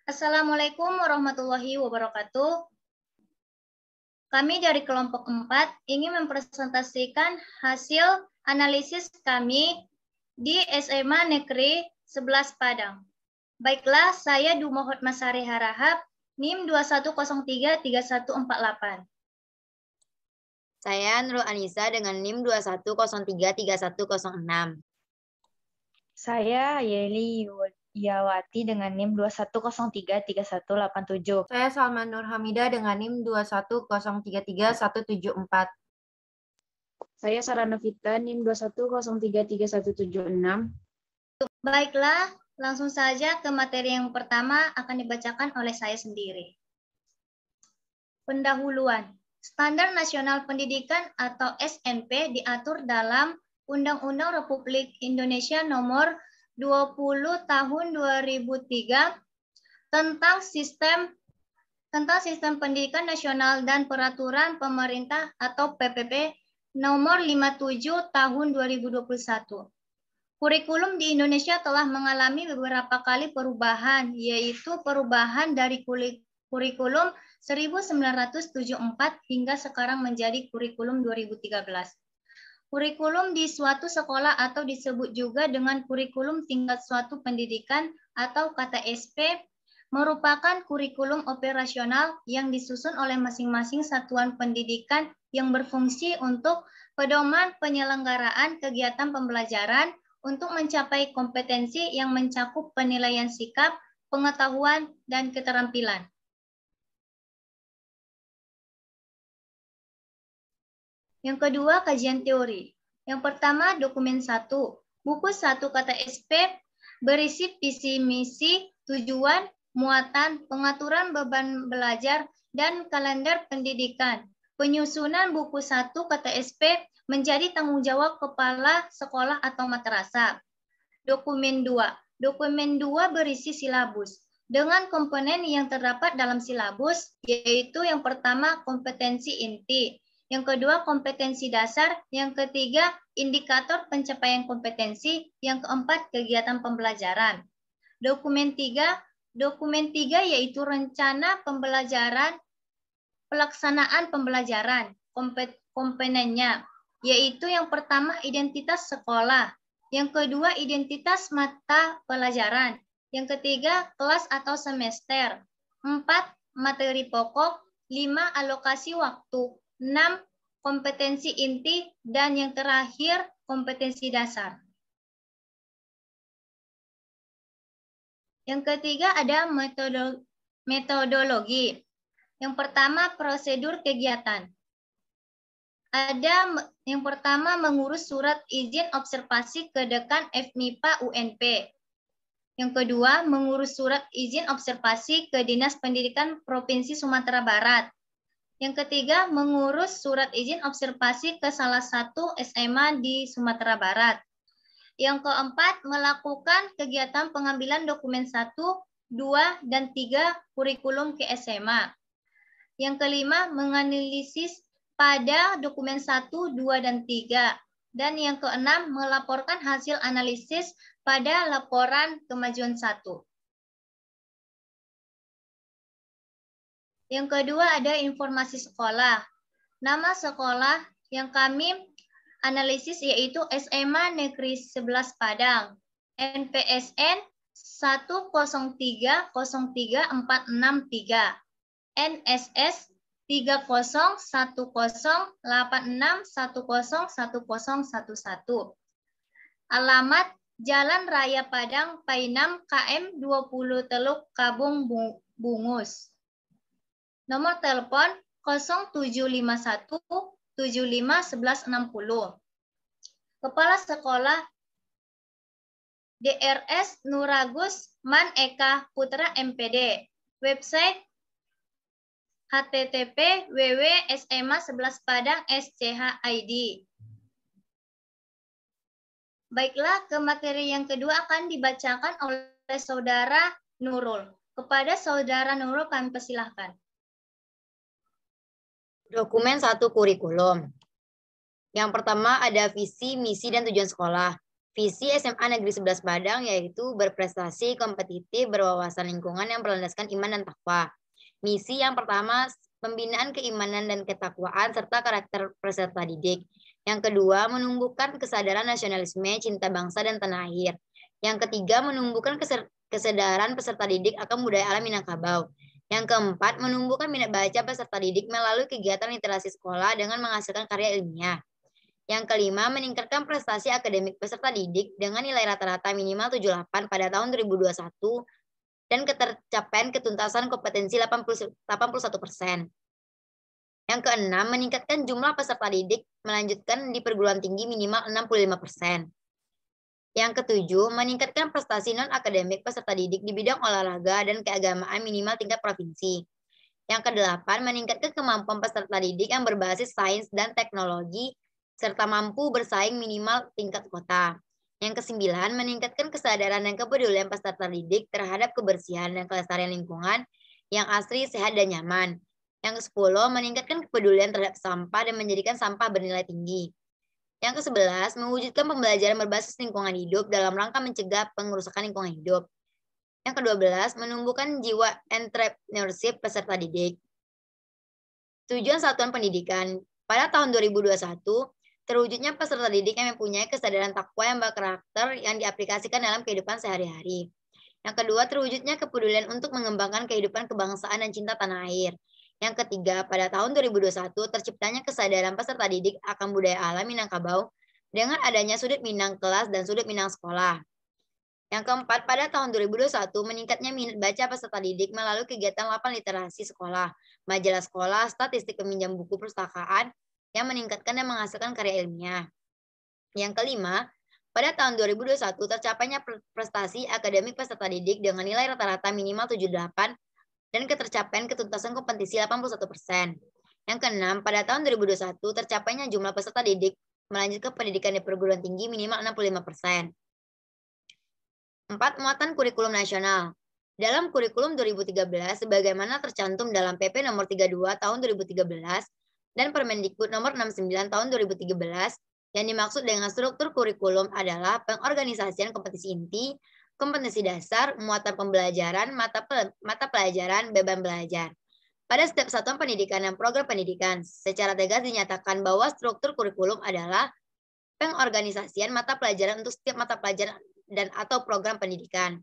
Assalamualaikum warahmatullahi wabarakatuh. Kami dari kelompok 4 ingin mempresentasikan hasil analisis kami di SMA Negeri 11 Padang. Baiklah, saya Dumohot Masari Harahap, NIM 21033148. Saya Nurul Anissa dengan NIM 21033106. Saya Yeli Yawati dengan NIM 21033187. Saya Salman Nur Hamidah dengan NIM 21033174. Saya Sarah Novita NIM 21033176. Baiklah, langsung saja ke materi yang pertama akan dibacakan oleh saya sendiri. Pendahuluan. Standar Nasional Pendidikan atau SNP diatur dalam Undang-Undang Republik Indonesia Nomor 20 Tahun 2003 tentang Sistem Pendidikan Nasional dan Peraturan Pemerintah atau PPP Nomor 57 Tahun 2021. Kurikulum di Indonesia telah mengalami beberapa kali perubahan, yaitu perubahan dari kurikulum 1974 hingga sekarang menjadi kurikulum 2013. Kurikulum di suatu sekolah atau disebut juga dengan kurikulum tingkat suatu pendidikan atau KTSP merupakan kurikulum operasional yang disusun oleh masing-masing satuan pendidikan yang berfungsi untuk pedoman penyelenggaraan kegiatan pembelajaran untuk mencapai kompetensi yang mencakup penilaian sikap, pengetahuan, dan keterampilan. Yang kedua, kajian teori. Yang pertama, dokumen 1. Buku 1 KTSP berisi visi misi, tujuan, muatan, pengaturan beban belajar, dan kalender pendidikan. Penyusunan buku 1 KTSP menjadi tanggung jawab kepala sekolah atau madrasah. Dokumen 2. Dokumen 2 berisi silabus dengan komponen yang terdapat dalam silabus, yaitu yang pertama kompetensi inti, yang kedua kompetensi dasar, yang ketiga indikator pencapaian kompetensi, yang keempat kegiatan pembelajaran. Dokumen 3 yaitu rencana pembelajaran, pelaksanaan pembelajaran, komponennya, yaitu yang pertama identitas sekolah, yang kedua identitas mata pelajaran, yang ketiga kelas atau semester, 4 materi pokok, 5 alokasi waktu, 6 kompetensi inti, dan yang terakhir kompetensi dasar. Yang ketiga ada metodologi. Yang pertama prosedur kegiatan. Ada yang pertama mengurus surat izin observasi ke Dekan FMIPA UNP. Yang kedua mengurus surat izin observasi ke Dinas Pendidikan Provinsi Sumatera Barat. Yang ketiga, mengurus surat izin observasi ke salah satu SMA di Sumatera Barat. Yang keempat, melakukan kegiatan pengambilan dokumen 1, 2, dan 3 kurikulum ke SMA. Yang kelima, menganalisis pada dokumen 1, 2, dan 3. Dan yang keenam, melaporkan hasil analisis pada laporan kemajuan 1. Yang kedua ada informasi sekolah. Nama sekolah yang kami analisis yaitu SMA Negeri 11 Padang. NPSN 103034663. NSS 301086101011. Alamat Jalan Raya Padang Painam KM 20 Teluk Kabung Bungus. Nomor telepon 0751 75 1160. Kepala Sekolah DRS Nuragus Man Eka Putra MPD. Website http://www.sma11padang.sch.id. Baiklah, ke materi yang kedua akan dibacakan oleh Saudara Nurul. Kepada Saudara Nurul kami persilahkan. Dokumen 1 kurikulum. Yang pertama ada visi, misi, dan tujuan sekolah. Visi SMA Negeri 11 Padang yaitu berprestasi, kompetitif, berwawasan lingkungan yang berlandaskan iman dan takwa. Misi yang pertama, pembinaan keimanan dan ketakwaan serta karakter peserta didik. Yang kedua, menumbuhkan kesadaran nasionalisme, cinta bangsa dan tanah air. Yang ketiga, menumbuhkan kesadaran peserta didik akan budaya alam Minangkabau. Yang keempat, menumbuhkan minat baca peserta didik melalui kegiatan literasi sekolah dengan menghasilkan karya ilmiah. Yang kelima, meningkatkan prestasi akademik peserta didik dengan nilai rata-rata minimal 78 pada tahun 2021 dan ketercapaian ketuntasan kompetensi 81%. Yang keenam, meningkatkan jumlah peserta didik melanjutkan di perguruan tinggi minimal 65%. Yang ketujuh, meningkatkan prestasi non-akademik peserta didik di bidang olahraga dan keagamaan minimal tingkat provinsi. Yang kedelapan, meningkatkan kemampuan peserta didik yang berbasis sains dan teknologi serta mampu bersaing minimal tingkat kota. Yang kesembilan, meningkatkan kesadaran dan kepedulian peserta didik terhadap kebersihan dan kelestarian lingkungan yang asri, sehat, dan nyaman. Yang kesepuluh, meningkatkan kepedulian terhadap sampah dan menjadikan sampah bernilai tinggi. Yang kesebelas, mewujudkan pembelajaran berbasis lingkungan hidup dalam rangka mencegah pengerusakan lingkungan hidup. Yang ke-12, menumbuhkan jiwa entrepreneurship peserta didik. Tujuan satuan pendidikan. Pada tahun 2021, terwujudnya peserta didik yang mempunyai kesadaran takwa yang berkarakter yang diaplikasikan dalam kehidupan sehari-hari. Yang kedua, terwujudnya kepedulian untuk mengembangkan kehidupan kebangsaan dan cinta tanah air. Yang ketiga, pada tahun 2021, terciptanya kesadaran peserta didik akan budaya alam Minangkabau dengan adanya sudut Minang kelas dan sudut Minang sekolah. Yang keempat, pada tahun 2021, meningkatnya minat baca peserta didik melalui kegiatan lapan literasi sekolah, majalah sekolah, statistik peminjam buku perpustakaan, yang meningkatkan dan menghasilkan karya ilmiah. Yang kelima, pada tahun 2021 tercapainya prestasi akademik peserta didik dengan nilai rata-rata minimal 78 dan ketercapaian ketuntasan kompetisi 81%. Yang keenam, pada tahun 2021 tercapainya jumlah peserta didik melanjutkan pendidikan di perguruan tinggi minimal 65%. 4. Muatan kurikulum nasional. Dalam kurikulum 2013, sebagaimana tercantum dalam PP nomor 32 tahun 2013, dan Permendikbud nomor 69 tahun 2013, yang dimaksud dengan struktur kurikulum adalah pengorganisasian kompetisi inti, kompetensi dasar, muatan pembelajaran, mata pelajaran, beban belajar. Pada setiap satuan pendidikan dan program pendidikan, secara tegas dinyatakan bahwa struktur kurikulum adalah pengorganisasian mata pelajaran untuk setiap mata pelajaran dan atau program pendidikan.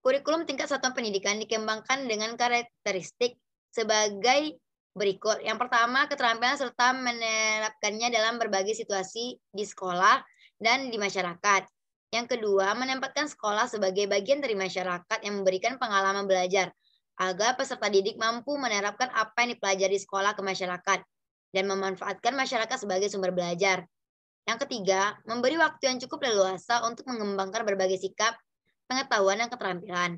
Kurikulum tingkat satuan pendidikan dikembangkan dengan karakteristik sebagai berikut. Yang pertama, keterampilan serta menerapkannya dalam berbagai situasi di sekolah dan di masyarakat. Yang kedua, menempatkan sekolah sebagai bagian dari masyarakat yang memberikan pengalaman belajar, agar peserta didik mampu menerapkan apa yang dipelajari sekolah ke masyarakat, dan memanfaatkan masyarakat sebagai sumber belajar. Yang ketiga, memberi waktu yang cukup leluasa untuk mengembangkan berbagai sikap, pengetahuan, dan keterampilan.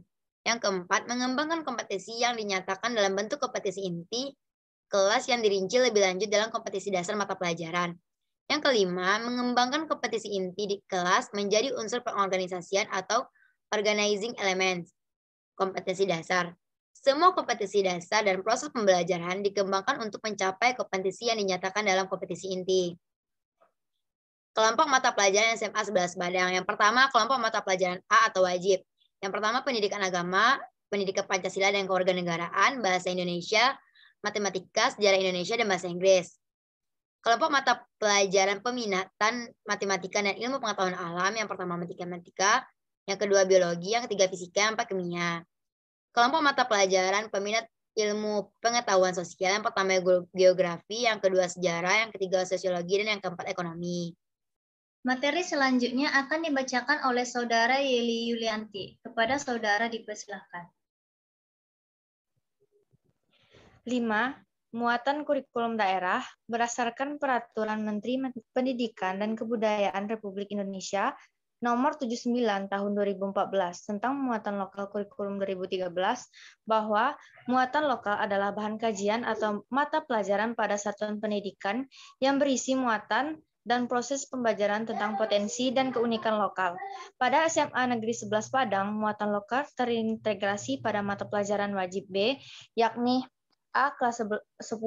Yang keempat, mengembangkan kompetensi yang dinyatakan dalam bentuk kompetisi inti, kelas yang dirinci lebih lanjut dalam kompetisi dasar mata pelajaran. Yang kelima, mengembangkan kompetisi inti di kelas menjadi unsur pengorganisasian atau organizing elements, kompetensi dasar. Semua kompetisi dasar dan proses pembelajaran dikembangkan untuk mencapai kompetisi yang dinyatakan dalam kompetisi inti. Kelompok mata pelajaran SMA 11 Padang. Yang pertama, kelompok mata pelajaran A atau wajib. Yang pertama, pendidikan agama, pendidikan Pancasila dan kewarganegaraan, bahasa Indonesia, matematika, sejarah Indonesia, dan bahasa Inggris. Kelompok mata pelajaran peminatan matematika dan ilmu pengetahuan alam. Yang pertama, matematika, yang kedua, biologi, yang ketiga, fisika, yang keempat, kimia. Kelompok mata pelajaran peminat ilmu pengetahuan sosial. Yang pertama, geografi, yang kedua, sejarah, yang ketiga, sosiologi, dan yang keempat, ekonomi. Materi selanjutnya akan dibacakan oleh Saudara Yeli Yulianti. Kepada Saudara dipersilakan. 5. Muatan kurikulum daerah berdasarkan Peraturan Menteri Pendidikan dan Kebudayaan Republik Indonesia Nomor 79 Tahun 2014 tentang muatan lokal kurikulum 2013 bahwa muatan lokal adalah bahan kajian atau mata pelajaran pada satuan pendidikan yang berisi muatan dan proses pembelajaran tentang potensi dan keunikan lokal. Pada SMA Negeri 11 Padang, muatan lokal terintegrasi pada mata pelajaran wajib B, yakni A kelas 10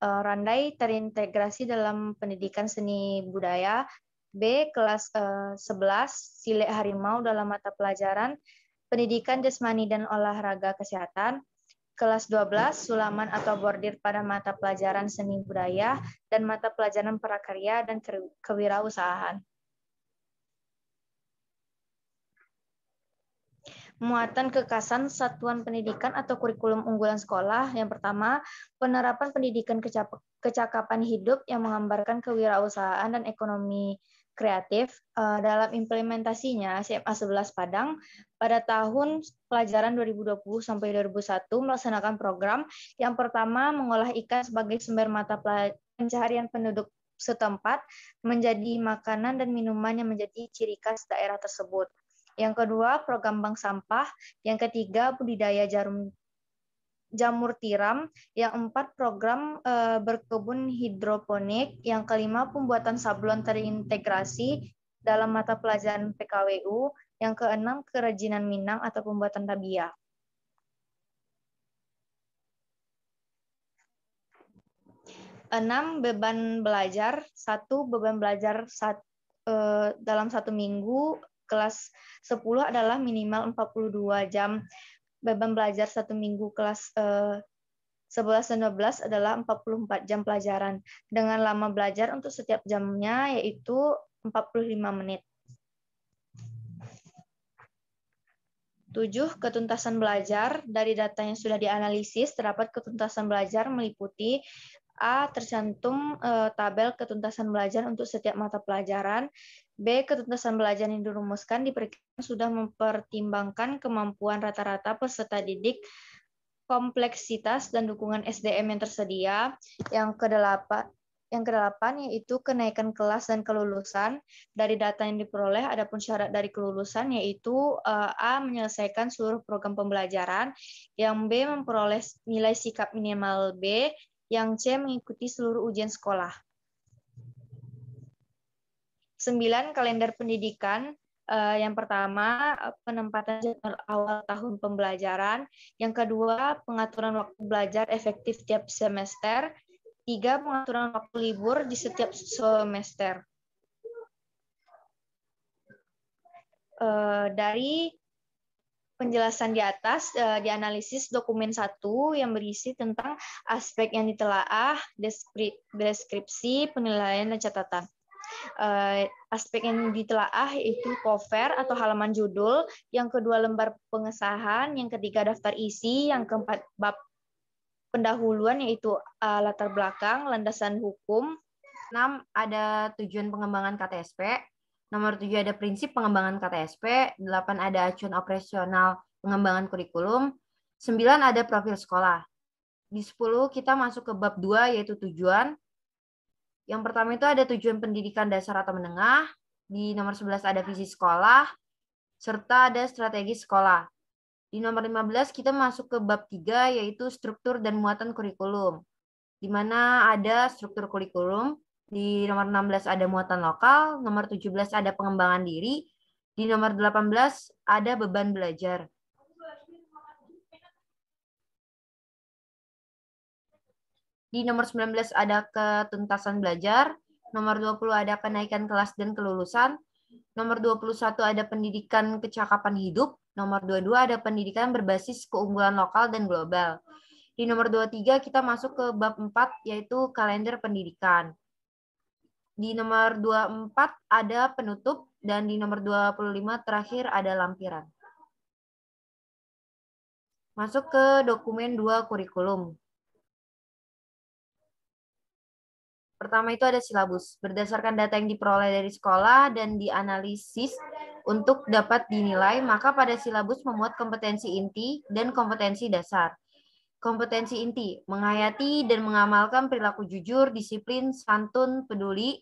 Randai terintegrasi dalam pendidikan seni budaya B. Kelas 11 Silek Harimau dalam mata pelajaran Pendidikan Jasmani dan Olahraga Kesehatan. Kelas 12 Sulaman atau bordir pada mata pelajaran Seni Budaya dan mata pelajaran Prakarya dan Kewirausahaan. Muatan kekasan satuan pendidikan atau kurikulum unggulan sekolah. Yang pertama, penerapan pendidikan kecakapan hidup yang menggambarkan kewirausahaan dan ekonomi kreatif. Dalam implementasinya, SMA 11 Padang pada tahun pelajaran 2020 sampai 2021 melaksanakan program yang pertama mengolah ikan sebagai sumber mata pencaharian penduduk setempat menjadi makanan dan minuman yang menjadi ciri khas daerah tersebut. Yang kedua, program bank sampah. Yang ketiga, budidaya jamur tiram. Yang empat, program berkebun hidroponik. Yang kelima, pembuatan sablon terintegrasi dalam mata pelajaran PKWU. Yang keenam, kerajinan Minang atau pembuatan tabia. Enam, beban belajar. Satu, beban belajar dalam satu minggu. Kelas 10 adalah minimal 42 jam. Beban belajar satu minggu kelas 11 dan 12 adalah 44 jam pelajaran. Dengan lama belajar untuk setiap jamnya yaitu 45 menit. 7. Ketuntasan belajar. Dari data yang sudah dianalisis, terdapat ketuntasan belajar meliputi A. Tercantum tabel ketuntasan belajar untuk setiap mata pelajaran. B. Ketuntasan belajar yang dirumuskan diperkirakan sudah mempertimbangkan kemampuan rata-rata peserta didik, kompleksitas dan dukungan SDM yang tersedia. Yang kedelapan yaitu kenaikan kelas dan kelulusan. Dari data yang diperoleh, adapun syarat dari kelulusan yaitu A. Menyelesaikan seluruh program pembelajaran. Yang B. Memperoleh nilai sikap minimal B. Yang C. Mengikuti seluruh ujian sekolah. 9. Kalender pendidikan. Yang pertama, penempatan jadwal awal tahun pembelajaran. Yang kedua, pengaturan waktu belajar efektif tiap semester. 3. Pengaturan waktu libur di setiap semester. Dari penjelasan di atas, dianalisis dokumen 1 yang berisi tentang aspek yang ditelaah, deskripsi, penilaian, dan catatan. Aspek yang ditelaah yaitu cover atau halaman judul, yang kedua lembar pengesahan, yang ketiga daftar isi, yang keempat bab pendahuluan yaitu latar belakang, landasan hukum. 6 ada tujuan pengembangan KTSP. Nomor 7 ada prinsip pengembangan KTSP. 8 ada acuan operasional pengembangan kurikulum. 9 ada profil sekolah. Di 10 kita masuk ke bab 2 yaitu tujuan. Yang pertama itu ada tujuan pendidikan dasar atau menengah. Di nomor 11 ada visi sekolah, serta ada strategi sekolah. Di nomor 15 kita masuk ke bab 3 yaitu struktur dan muatan kurikulum. Di mana ada struktur kurikulum. Di nomor 16 ada muatan lokal, nomor 17 ada pengembangan diri, di nomor 18 ada beban belajar. Di nomor 19 ada ketuntasan belajar, nomor 20 ada kenaikan kelas dan kelulusan, nomor 21 ada pendidikan kecakapan hidup, nomor 22 ada pendidikan berbasis keunggulan lokal dan global. Di nomor 23 kita masuk ke bab 4 yaitu kalender pendidikan. Di nomor 24 ada penutup dan di nomor 25 terakhir ada lampiran. Masuk ke dokumen 2 kurikulum. Pertama itu ada silabus. Berdasarkan data yang diperoleh dari sekolah dan dianalisis untuk dapat dinilai, maka pada silabus memuat kompetensi inti dan kompetensi dasar. Kompetensi inti, menghayati dan mengamalkan perilaku jujur, disiplin, santun, peduli,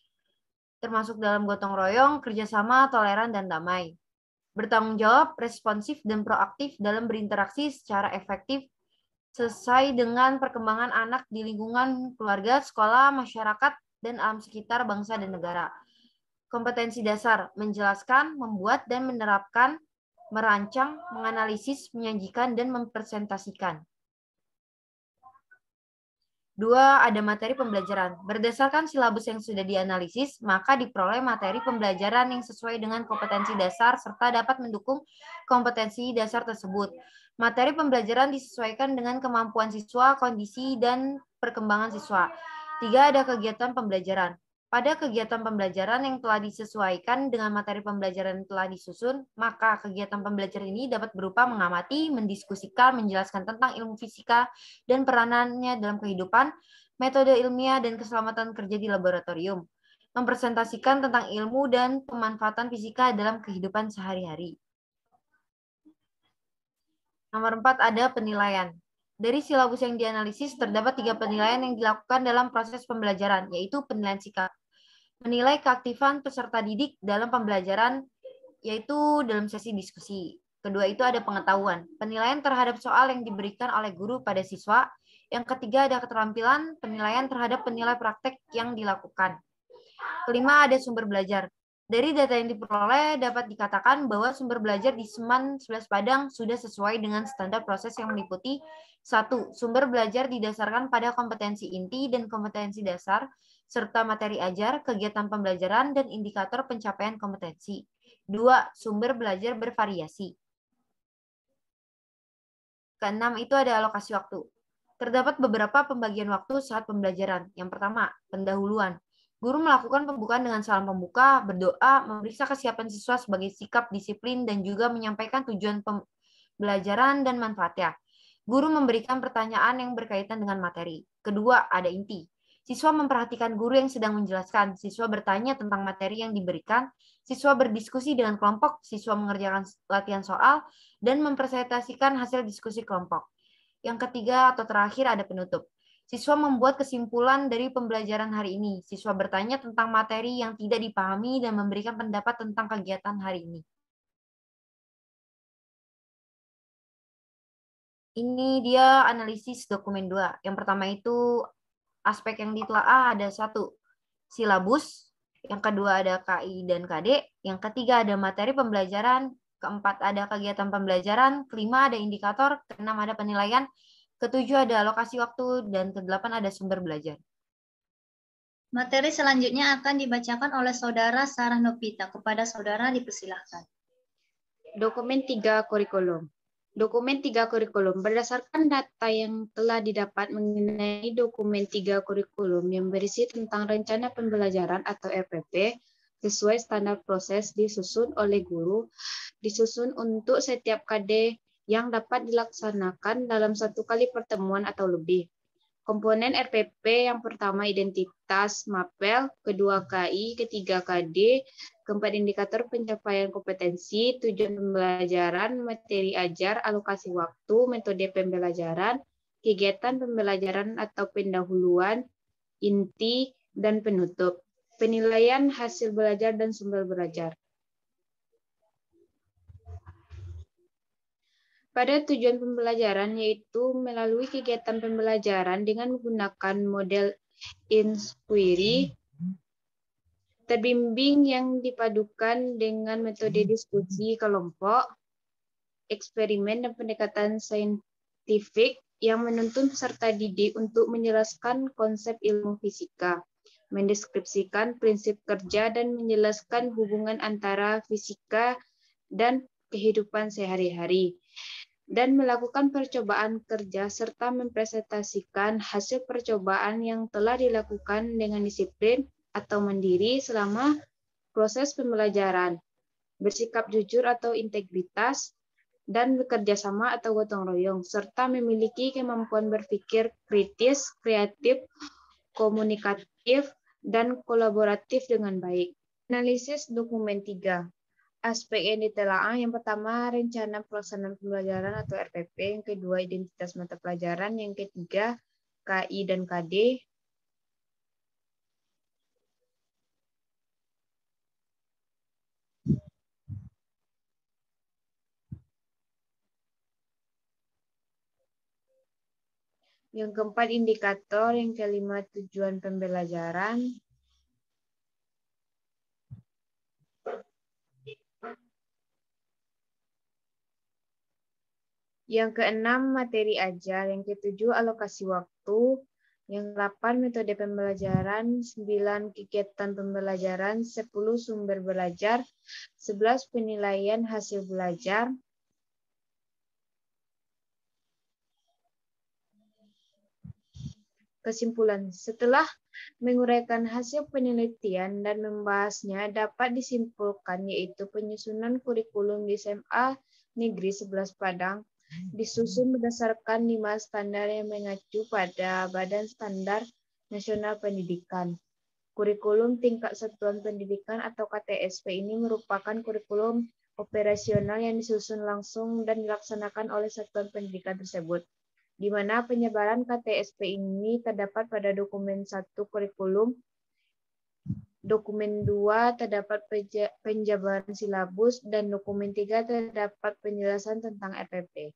termasuk dalam gotong royong, kerjasama, toleran, dan damai. Bertanggung jawab, responsif, dan proaktif dalam berinteraksi secara efektif sesuai dengan perkembangan anak di lingkungan keluarga, sekolah, masyarakat, dan alam sekitar bangsa dan negara. Kompetensi dasar, menjelaskan, membuat, dan menerapkan, merancang, menganalisis, menyajikan, dan mempresentasikan. 2, ada materi pembelajaran. Berdasarkan silabus yang sudah dianalisis, maka diperoleh materi pembelajaran yang sesuai dengan kompetensi dasar serta dapat mendukung kompetensi dasar tersebut. Materi pembelajaran disesuaikan dengan kemampuan siswa, kondisi, dan perkembangan siswa. 3, ada kegiatan pembelajaran. Pada kegiatan pembelajaran yang telah disesuaikan dengan materi pembelajaran yang telah disusun, maka kegiatan pembelajaran ini dapat berupa mengamati, mendiskusikan, menjelaskan tentang ilmu fisika dan peranannya dalam kehidupan, metode ilmiah dan keselamatan kerja di laboratorium, mempresentasikan tentang ilmu dan pemanfaatan fisika dalam kehidupan sehari-hari. Nomor 4 ada penilaian. Dari silabus yang dianalisis, terdapat 3 penilaian yang dilakukan dalam proses pembelajaran, yaitu penilaian sikap. Menilai keaktifan peserta didik dalam pembelajaran, yaitu dalam sesi diskusi. Kedua itu ada pengetahuan. Penilaian terhadap soal yang diberikan oleh guru pada siswa. Yang ketiga ada keterampilan, penilaian terhadap penilai praktek yang dilakukan. Kelima ada sumber belajar. Dari data yang diperoleh dapat dikatakan bahwa sumber belajar di Seman 11 Padang sudah sesuai dengan standar proses yang meliputi 1. Sumber belajar didasarkan pada kompetensi inti dan kompetensi dasar, serta materi ajar, kegiatan pembelajaran, dan indikator pencapaian kompetensi. 2. Sumber belajar bervariasi. Keenam itu ada alokasi waktu. Terdapat beberapa pembagian waktu saat pembelajaran. Yang pertama, pendahuluan. Guru melakukan pembukaan dengan salam pembuka, berdoa, memeriksa kesiapan siswa sebagai sikap, disiplin, dan juga menyampaikan tujuan pembelajaran dan manfaatnya. Guru memberikan pertanyaan yang berkaitan dengan materi. Kedua, ada inti. Siswa memperhatikan guru yang sedang menjelaskan. Siswa bertanya tentang materi yang diberikan. Siswa berdiskusi dengan kelompok. Siswa mengerjakan latihan soal dan mempresentasikan hasil diskusi kelompok. Yang ketiga atau terakhir ada penutup. Siswa membuat kesimpulan dari pembelajaran hari ini. Siswa bertanya tentang materi yang tidak dipahami dan memberikan pendapat tentang kegiatan hari ini. Ini dia analisis dokumen 2. Yang pertama itu aspek yang ditelaah ada 1, silabus. Yang kedua ada KI dan KD. Yang ketiga ada materi pembelajaran. Keempat ada kegiatan pembelajaran. Kelima ada indikator. Keenam ada penilaian. Ketujuh ada alokasi waktu. Dan kedelapan ada sumber belajar. Materi selanjutnya akan dibacakan oleh Saudara Sarah Novita. Kepada Saudara dipersilahkan. Dokumen 3 kurikulum. Dokumen 3 kurikulum. Berdasarkan data yang telah didapat mengenai dokumen 3 kurikulum yang berisi tentang rencana pembelajaran atau RPP, sesuai standar proses disusun oleh guru, disusun untuk setiap KD yang dapat dilaksanakan dalam 1 kali pertemuan atau lebih. Komponen RPP yang pertama identitas, mapel, kedua KI, ketiga KD, keempat indikator pencapaian kompetensi, tujuan pembelajaran, materi ajar, alokasi waktu, metode pembelajaran, kegiatan pembelajaran atau pendahuluan, inti, dan penutup. Penilaian hasil belajar dan sumber belajar. Pada tujuan pembelajaran yaitu melalui kegiatan pembelajaran dengan menggunakan model inquiry, terbimbing yang dipadukan dengan metode diskusi kelompok, eksperimen dan pendekatan saintifik yang menuntun peserta didik untuk menjelaskan konsep ilmu fisika, mendeskripsikan prinsip kerja dan menjelaskan hubungan antara fisika dan kehidupan sehari-hari, dan melakukan percobaan kerja serta mempresentasikan hasil percobaan yang telah dilakukan dengan disiplin atau mandiri selama proses pembelajaran, bersikap jujur atau integritas, dan bekerja sama atau gotong royong, serta memiliki kemampuan berpikir kritis, kreatif, komunikatif, dan kolaboratif dengan baik. Analisis dokumen 3. Aspek yang ditelaah yang pertama rencana pelaksanaan pembelajaran atau RPP, yang kedua identitas mata pelajaran, yang ketiga KI dan KD. Yang keempat indikator, yang kelima tujuan pembelajaran. Yang keenam, materi ajar. Yang ketujuh, alokasi waktu. Yang 8 metode pembelajaran, 9 kegiatan pembelajaran, 10 sumber belajar, 11 penilaian hasil belajar. Kesimpulan, setelah menguraikan hasil penelitian dan membahasnya, dapat disimpulkan yaitu penyusunan kurikulum di SMA Negeri 11 Padang disusun berdasarkan 5 standar yang mengacu pada Badan Standar Nasional Pendidikan. Kurikulum tingkat satuan pendidikan atau KTSP ini merupakan kurikulum operasional yang disusun langsung dan dilaksanakan oleh satuan pendidikan tersebut, di mana penyebaran KTSP ini terdapat pada dokumen 1 kurikulum, dokumen 2 terdapat penjabaran silabus, dan dokumen 3 terdapat penjelasan tentang RPP.